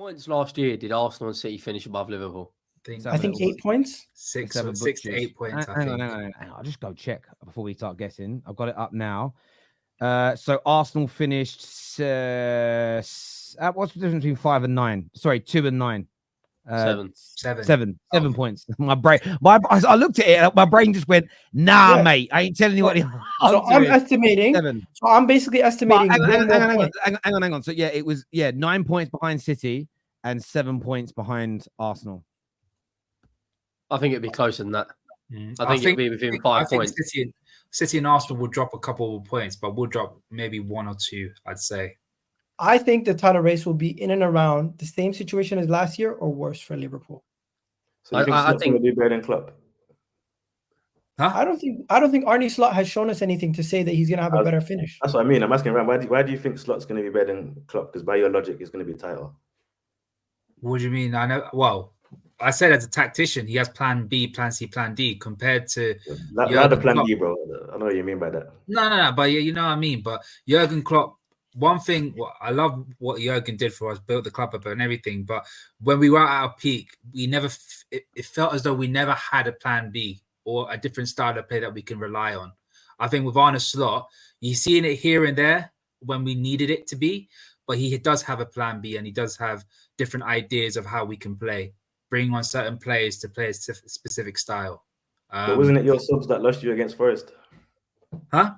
points last year did Arsenal and City finish above Liverpool? I think 8 points. Six to 8 points. Hang on. I'll just go check before we start guessing. I've got it up now. So Arsenal finished. What's the difference between 5 and 9? Sorry, 2 and 9. 7 points. My brain. I looked at it. My brain just went, "Nah, mate. I ain't telling you what." So I'm estimating. 7. So I'm basically estimating. Hang on. So yeah, it was 9 points behind City and 7 points behind Arsenal. I think it'd be closer than that. I think it'd be within 5 points. City and Arsenal will drop a couple of points, but we'll drop maybe 1 or 2, I'd say. I think the title race will be in and around the same situation as last year or worse for Liverpool. So you think Klopp's going to be better than Klopp? Huh? I don't think Arne Slot has shown us anything to say that he's going to have a better finish. That's what I mean. I'm asking around. Why do you think Slot's going to be better than Klopp? Because by your logic, it's going to be tighter. What do you mean? I know. Well, I said as a tactician, he has Plan B, Plan C, Plan D compared to not the Plan D, bro. I know what you mean by that. No. But you know what I mean. But Jurgen Klopp. One thing, I love what Jurgen did for us, built the club up and everything. But when we were at our peak, we never. It felt as though we never had a Plan B or a different style of play that we can rely on. I think with Arne Slot, you're seeing it here and there when we needed it to be, but he does have a Plan B and he does have different ideas of how we can play, bring on certain players to play a specific style. But wasn't it your subs that lost you against Forest? Huh?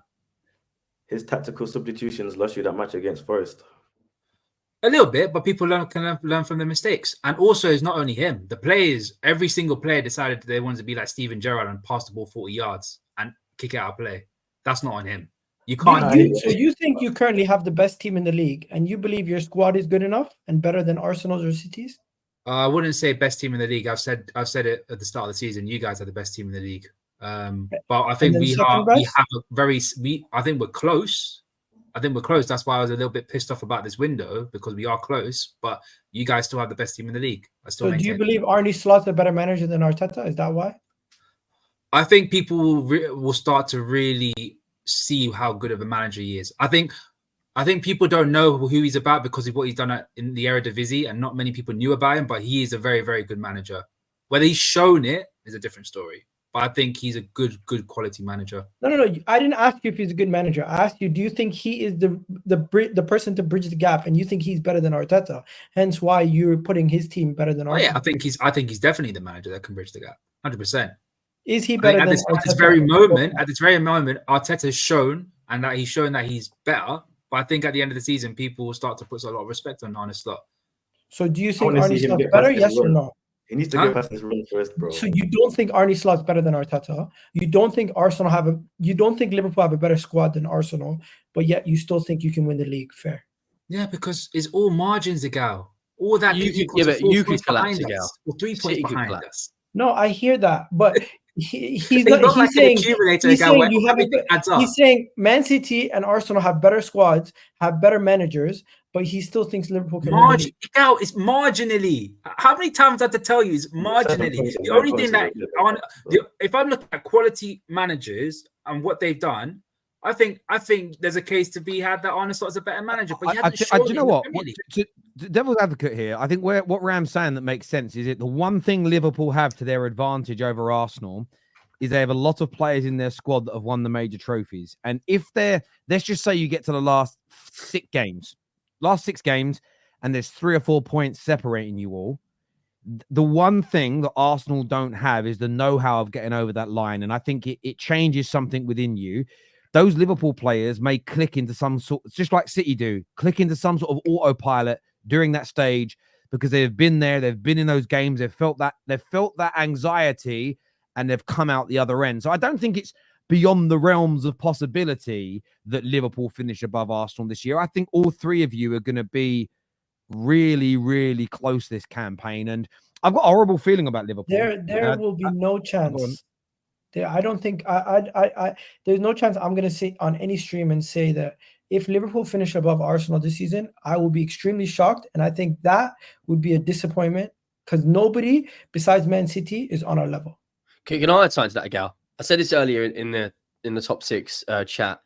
His tactical substitutions lost you that match against Forest. A little bit, but people can learn from their mistakes. And also, it's not only him. The players, every single player decided they wanted to be like Steven Gerrard and pass the ball 40 yards and kick it out of play. That's not on him. You can't. So you think you currently have the best team in the league, and you believe your squad is good enough and better than Arsenal's or City's? I wouldn't say best team in the league. I've said it at the start of the season. You guys are the best team in the league. But I think I think we're close. That's why I was a little bit pissed off about this window, because we are close, but you guys still have the best team in the league. So do you believe Arne Slot's a better manager than Arteta? Is that why? I think people will start to really see how good of a manager he is. I think people don't know who he's about because of what he's done in the Eredivisie, and not many people knew about him, but he is a very, very good manager. Whether he's shown it is a different story. But I think he's a good quality manager. No. I didn't ask you if he's a good manager. I asked you, do you think he is the person to bridge the gap, and you think he's better than Arteta? Hence why you're putting his team better than Arteta. Yeah, I think he's definitely the manager that can bridge the gap. 100%. Is he better than Arteta? At this very moment, Arteta has shown that he's better. But I think at the end of the season, people will start to put a lot of respect on Arne Slot. So do you think Arne Slot's better? Yes or no? He needs to get past this run first, bro. So you don't think Arne Slot's better than Arteta? You don't think you don't think Liverpool have a better squad than Arsenal, but yet you still think you can win the league? Fair. Yeah, because it's all margins, Agal. All that you could collapse, Agal. Or 3 points behind us. No, I hear that, but he's saying Man City and Arsenal have better squads, have better managers, but he still thinks Liverpool can win the league. It's marginally. How many times I have to tell you it's marginally? The only thing that if I'm looking at quality managers and what they've done, I think there's a case to be had that Arne Slot is a better manager. But you know what? Devil's advocate here. I think what Ram's saying that makes sense is the one thing Liverpool have to their advantage over Arsenal is they have a lot of players in their squad that have won the major trophies. And if let's just say you get to the last 6 games, and there's 3 or 4 points separating you all, the one thing that Arsenal don't have is the know-how of getting over that line. And I think it changes something within you. Those Liverpool players may click into some sort, just like City do, click into some sort of autopilot during that stage because they've been there, they've been in those games, they've felt that anxiety, and they've come out the other end. So I don't think it's beyond the realms of possibility that Liverpool finish above Arsenal this year. I think all 3 of you are going to be really, really close this campaign, and I've got a horrible feeling about Liverpool. There will be no chance. I don't think there's no chance I'm going to sit on any stream and say that if Liverpool finish above Arsenal this season, I will be extremely shocked, and I think that would be a disappointment because nobody besides Man City is on our level. Can I add something to that, Gal? I said this earlier in the top 6 chat.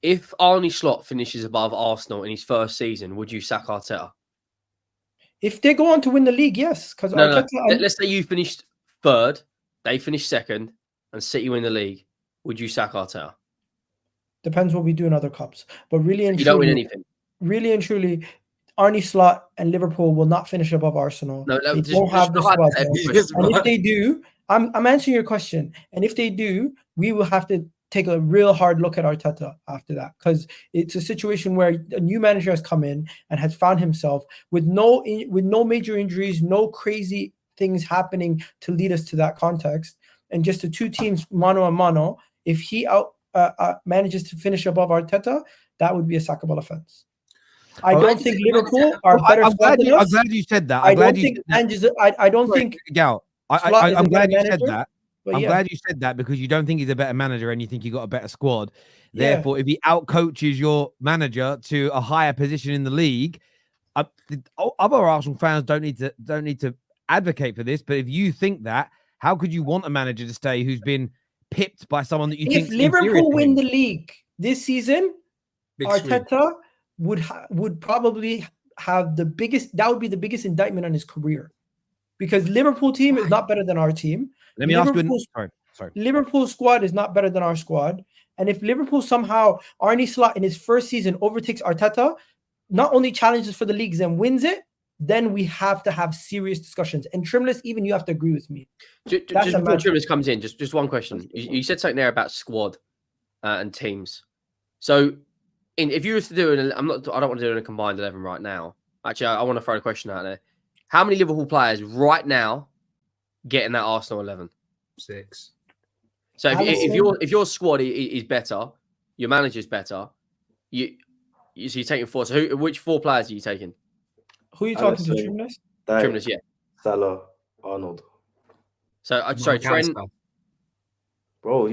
If Arne Slot finishes above Arsenal in his first season, would you sack Arteta? If they go on to win the league, yes. Because no. Let's say you finished third, they finished second, and City win the league. Would you sack Arteta? Depends what we do in other cups. But really and you truly, don't win anything. Really and truly, Arne Slot and Liverpool will not finish above Arsenal. No, they don't have the squad. And if they do, I'm answering your question. And if they do, we will have to take a real hard look at Arteta after that, because it's a situation where a new manager has come in and has found himself with no major injuries, no crazy things happening to lead us to that context, and just the two teams mano a mano. If he manages to finish above Arteta, that would be a sackable offense. I don't think Liverpool are better. I'm glad you said that. I'm glad you said that. I'm glad you said that, because you don't think he's a better manager and you think you got a better squad. Therefore, if he outcoaches your manager to a higher position in the league, other Arsenal fans don't need to advocate for this. But if you think that, how could you want a manager to stay who's been pipped by someone that you think? If Liverpool win the league this season, Arteta would probably have the biggest. That would be the biggest indictment on his career, because Liverpool team is not better than our team. Let me ask you. Sorry. Liverpool squad is not better than our squad. And if Liverpool somehow, Arne Slot in his first season overtakes Arteta, not only challenges for the leagues and wins it, then we have to have serious discussions. And Trimless, even you have to agree with me. Just before Trimless comes in, just one question. You said something there about squad and teams. So if you were to do I don't want to do a combined 11 right now. Actually, I want to throw a question out there. How many Liverpool players right now get in that Arsenal 11? 6. So if your squad is better, your manager's better, you're taking 4. So which 4 players are you taking? Who are you talking to? Trimless? Trimless, yeah. Salah, Arnold. So sorry, Trent. Bro,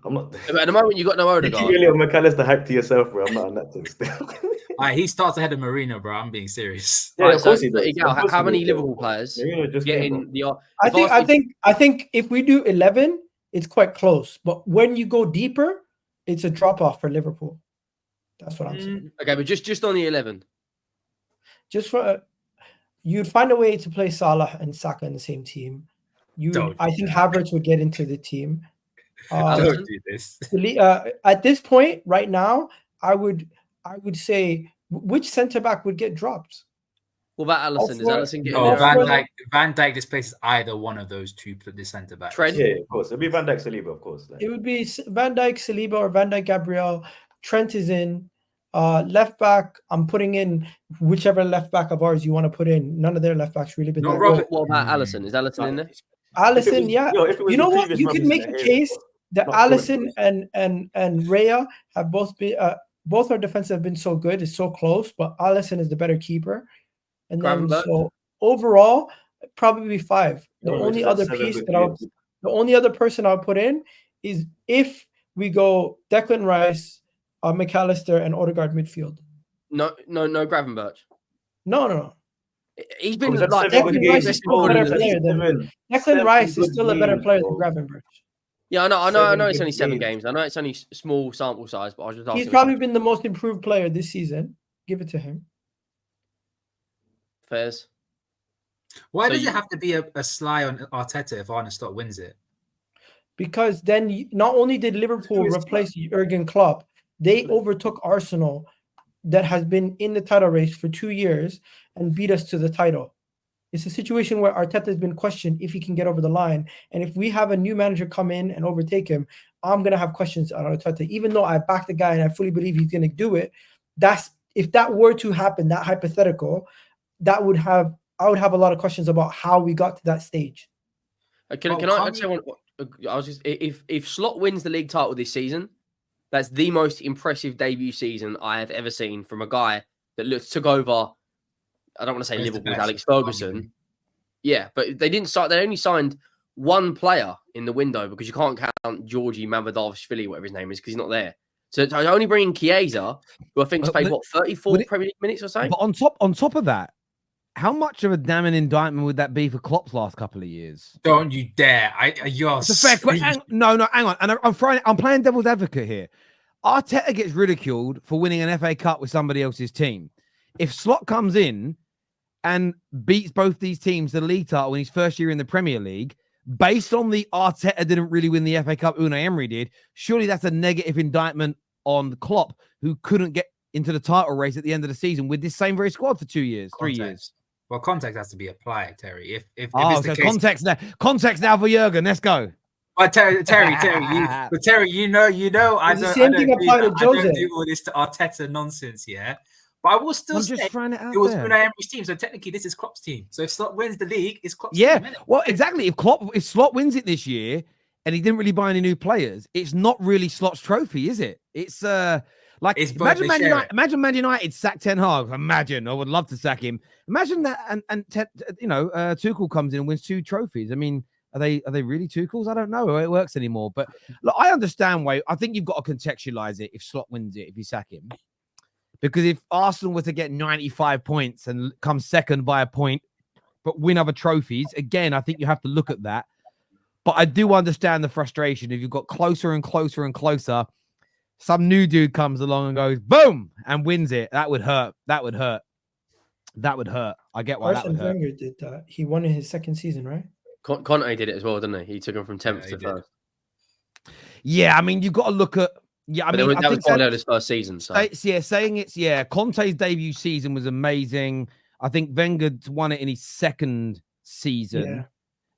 I'm not. At the moment, you got no Odegaard. You really McAllister hack to yourself, bro. I'm not on that thing still. He starts ahead of Marino, bro. I'm being serious. Yeah, of course he does. How many Liverpool players get in the? I think if we do 11, it's quite close. But when you go deeper, it's a drop off for Liverpool. That's what I'm saying. Okay, but just on the 11, just for you'd find a way to play Salah and Saka in the same team. I think Havertz would get into the team. Don't do this. At this point, right now, I would say which centre back would get dropped. What about Alisson? Does Alisson get? Van Dijk displaces either one of those two. The centre back. Trent, yeah, of course. It'd be Van Dijk, Saliba, of course. It would be Van Dijk, Saliba, or Van Dijk, Gabriel. Trent is in. Left back, I'm putting in whichever left back of ours you want to put in. None of their left backs really been. What about Alisson? Is Alisson in there? Alisson, yeah. You know what? You could make a case that Alisson and Raya have both been both our defenses have been so good. It's so close, but Alisson is the better keeper. And then so overall, probably 5. The only other person I'll put in is if we go Declan Rice, McAllister, and Odegaard midfield. No, Gravenberch. No. He's been Declan Rice is still a better player than Gravenberch. Yeah, I know. It's only 7 games. I know it's only small sample size, but I was just asking. He's probably been the most improved player this season. Give it to him. Fairs. Why does it have to be a sly on Arteta if Arne Slot wins it? Because then not only did Liverpool replace Jurgen Klopp, they overtook Arsenal that has been in the title race for 2 years and beat us to the title. It's a situation where Arteta has been questioned if he can get over the line. And if we have a new manager come in and overtake him, I'm going to have questions on Arteta. Even though I back the guy and I fully believe he's going to do it, if that were to happen, that hypothetical, I would have a lot of questions about how we got to that stage. Can I say one? If Slot wins the league title this season, that's the most impressive debut season I have ever seen from a guy that took over. I don't want to say Liverpool's Alex Ferguson. Yeah, but they didn't start. They only signed one player in the window because you can't count Georgi Mamardashvili, whatever his name is, because he's not there. So to only bring in Chiesa, who I think has played 34 Premier League minutes or so. But on top of that, how much of a damning indictment would that be for Klopp's last couple of years? Don't you dare! It's a fact. No, hang on. And I'm playing devil's advocate here. Arteta gets ridiculed for winning an FA Cup with somebody else's team. If Slot comes in and beats both these teams to the league title in his first year in the Premier League, based on the Arteta didn't really win the FA Cup, Unai Emery did, surely that's a negative indictment on Klopp, who couldn't get into the title race at the end of the season with this same very squad for 2 years, 3 years. Well, context has to be applied, Terry. If it's so the case, context now for Jurgen. Let's go. But Terry, you know, I don't do all this Arteta nonsense, yeah. But I will still say it was Unai Emery's team, so technically this is Klopp's team. So if Slot wins the league, it's Klopp's team. Well, exactly. If Slot wins it this year, and he didn't really buy any new players, it's not really Slot's trophy, is it? It's imagine Man United sack Ten Hag. Imagine, I would love to sack him. Imagine that, and Tuchel comes in and wins 2 trophies. I mean, are they really Tuchel's? I don't know how it works anymore. But look, I understand why. I think you've got to contextualize it. If Slot wins it, if you sack him, because if Arsenal were to get 95 points and come second by a point, but win other trophies, again, I think you have to look at that. But I do understand the frustration. If you've got closer and closer and closer, some new dude comes along and goes, boom, and wins it. That would hurt. That would hurt. I get why that would hurt. Wenger did that. He won in his second season, right? Conte did it as well, didn't he? He took him from 10th to 1st. Yeah, I mean, you've got to look at... Yeah, I mean, that was Guardiola's first season. So. Conte's debut season was amazing. I think Wenger won it in his second season,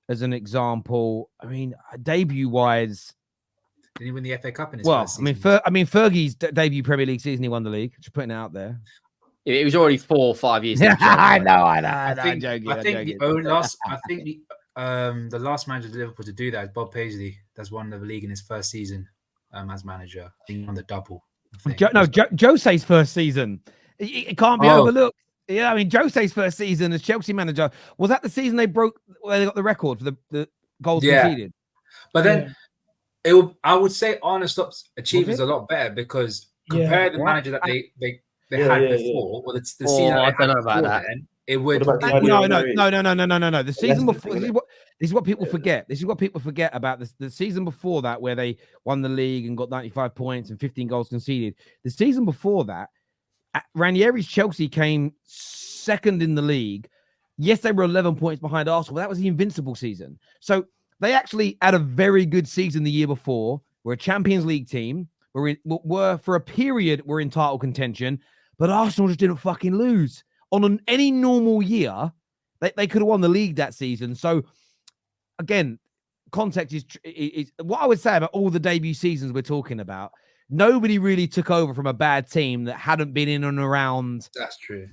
as an example. I mean, debut-wise... Did he win the FA Cup in his first season? Fergie's debut Premier League season, he won the league. Just putting it out there. It was already 4 or 5 years. I know. I think the last manager of Liverpool to do that is Bob Paisley. That's won the league in his first season as manager. I think he won the double. Jose's first season. It can't be overlooked. Yeah, I mean, Jose's first season as Chelsea manager, was that the season they got the record for the goals conceded? But then I would say Arne Slott's achievement is a lot better because compared to the manager that they had before, or the season I don't know about that. Then, it would no. The season before, this is what people forget. This is what people forget about the season before that, where they won the league and got 95 points and 15 goals conceded. The season before that, Ranieri's Chelsea came second in the league. Yes, they were 11 points behind Arsenal, but that was the invincible season. So they actually had a very good season the year before. We're a Champions League team. Were for a period we're in title contention, but Arsenal just didn't fucking lose. On any normal year, they could have won the league that season. So again, context is what I would say about all the debut seasons we're talking about. Nobody really took over from a bad team that hadn't been in and around. That's true.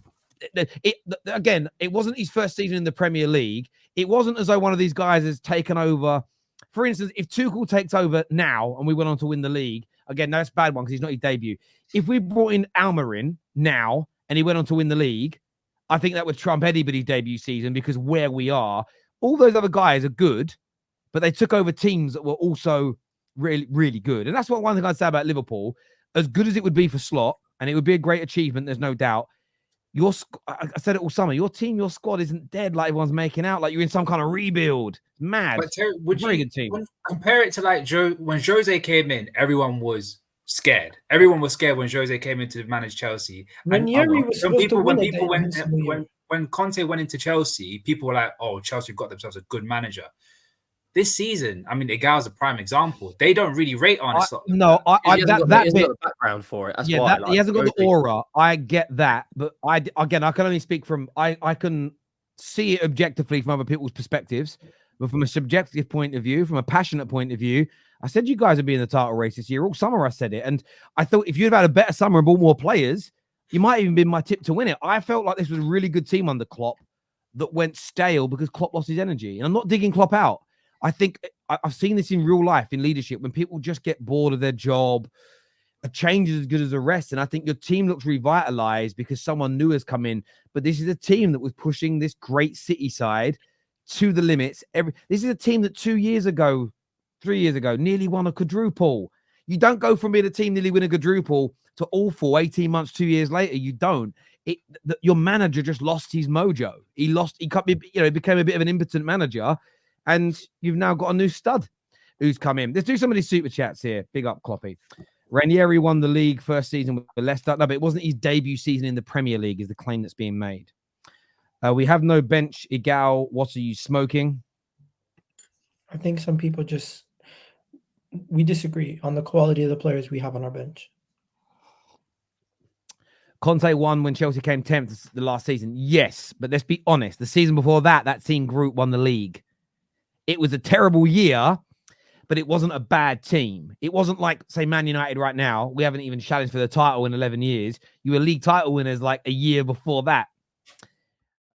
It wasn't his first season in the Premier League. It wasn't as though one of these guys has taken over. For instance, if Tuchel takes over now and we went on to win the league, again, that's a bad one because he's not his debut. If we brought in Almiron now and he went on to win the league, I think that would trump anybody's debut season because where we are, all those other guys are good, but they took over teams that were also really, really good. And that's one thing I'd say about Liverpool. As good as it would be for Slot, and it would be a great achievement, there's no doubt. I said it all summer. Your team, your squad isn't dead like everyone's making out. Like you're in some kind of rebuild. Mad. But Terry, good team. Compare it to like when Jose came in, everyone was scared. Everyone was scared when Jose came in to manage Chelsea. When Conte went into Chelsea, people were like, "Oh, Chelsea got themselves a good manager." This season, I mean, Egal's a prime example. They don't really rate Arne Slot. He hasn't got the background for it. That's why. He hasn't got the aura. I get that, but I can only speak from I can see it objectively from other people's perspectives, but from a subjective point of view, from a passionate point of view, I said you guys would be in the title race this year. All summer I said it, and I thought if you'd had a better summer and bought more players, you might even been my tip to win it. I felt like this was a really good team under Klopp that went stale because Klopp lost his energy, and I'm not digging Klopp out. I think I've seen this in real life, in leadership, when people just get bored of their job, a change is as good as the rest. And I think your team looks revitalized because someone new has come in. But this is a team that was pushing this great City side to the limits. This is a team that 3 years ago, nearly won a quadruple. You don't go from being a team nearly win a quadruple to awful 18 months, 2 years later. You don't. Your manager just lost his mojo. He became a bit of an impotent manager. And you've now got a new stud who's come in. Let's do some of these super chats here. Big up, Kloppy. Ranieri won the league first season with Leicester. No, but it wasn't his debut season in the Premier League is the claim that's being made. We have no bench. Igal, what are you smoking? I think some people we disagree on the quality of the players we have on our bench. Conte won when Chelsea came 10th the last season. Yes, but let's be honest. The season before that same group won the league. It was a terrible year, but it wasn't a bad team. It wasn't like, say, Man United right now. We haven't even challenged for the title in 11 years. You were league title winners like a year before that.